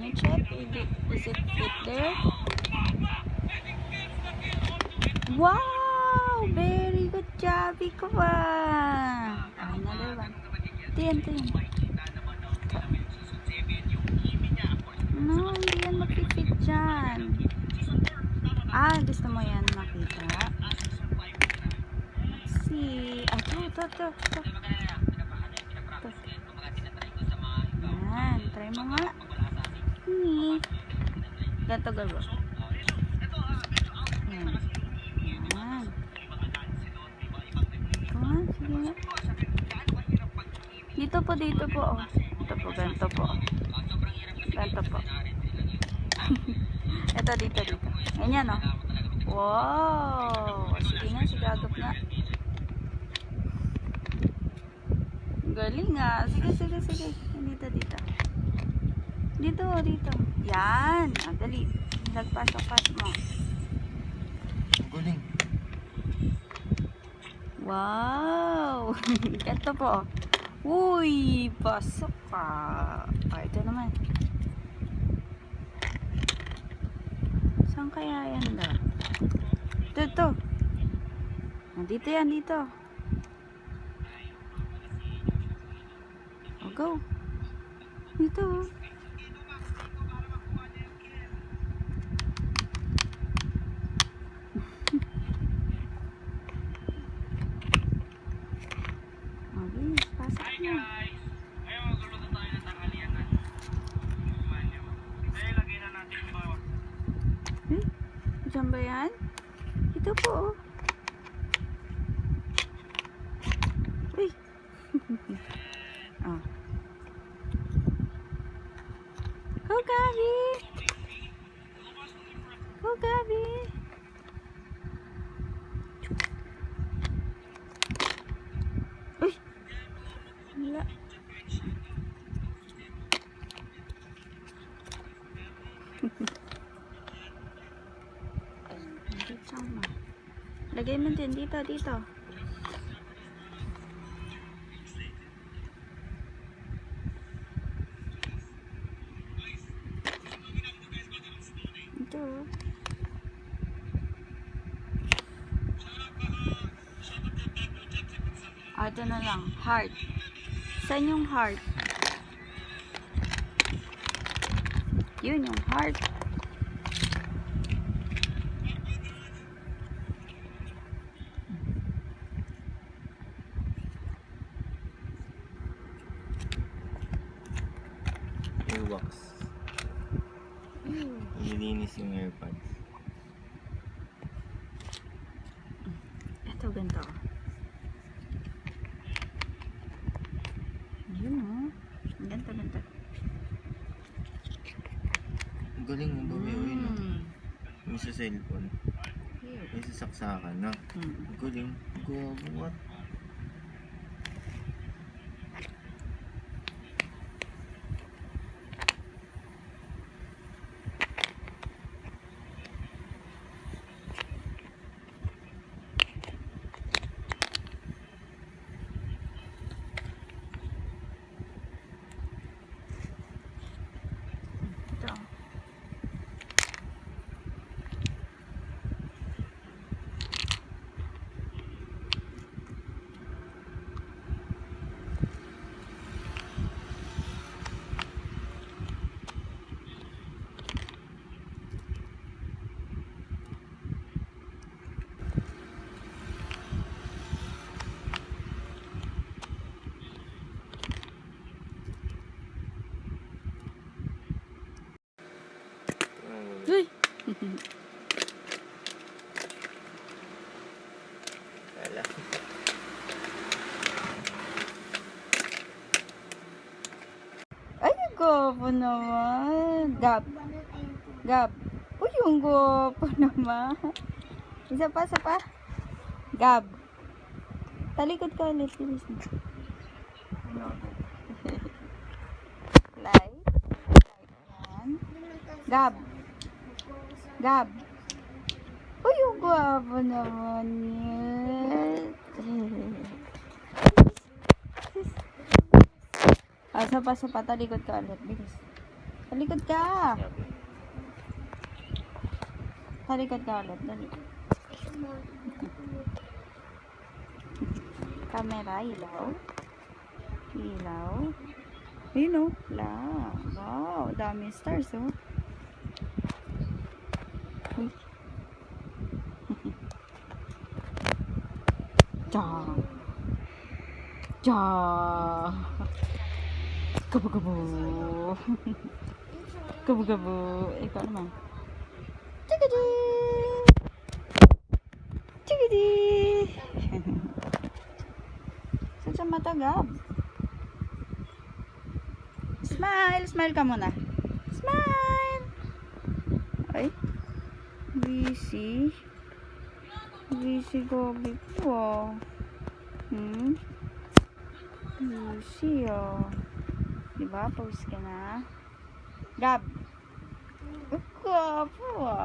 Can you check? Is it fit there? Wow! Very good job, ko pa. Another one. Ito yan. No, hindi yan makifit dyan. Gusto mo yan makita? Let's see. Ito. Yan, try mo nga. Ganito gabo. Yan. Sige nga. Dito po. Ito po, ganito po. Ito, dito. Ganyan, oh. Wow! Sige nga, sigagap nga. Galing nga. Sige. Dito. Yan. Dali. Nagpasok-pasok mo. Galing. Wow! Ito po. Uy! Pasok ka. Ito naman. Saan kaya yan daw? Ito. Dito yan, dito. Go. Dito. Pasok na. Diyan ba yan? Ito po. Uy. Go, Gabi. Uy. Wala. Lagay mo din dito. Ito. Ito na lang. Heart. Saan yung heart? Yun yung heart. Airwax. Nililinis yung AirPods. Ito, ganito. Yun, oh. Ganito. Galing mo bawiwin. Yung sa cellphone. Yung sa saksakan na. Galing. What? Uy! Wala. Ay, gwapo naman. Gab. Uy, yung gwapo naman. Isa pa. Gab. Talikod ka ulit. Bilis na. Light. Yan. Gab. Uy, yung gwapo naman yan. Sa pa, talikod ka ulit. Bilis. Talikod ka. Talikod ka ulit. Dali. Camera, ilaw. Ilaw. Ayun o. Wow, dami stars oh. Uy. Ja. Ja. Gabo-gabo. Gabo-gabo. Ikaw naman. Chikadi. Chikadi. Saan siya matagab? Smile! Smile ka muna. Smile! Ay. Busy. Busy gobi po ah. Busy ah. Diba? Pause ka na. Gab. Gwapo ah.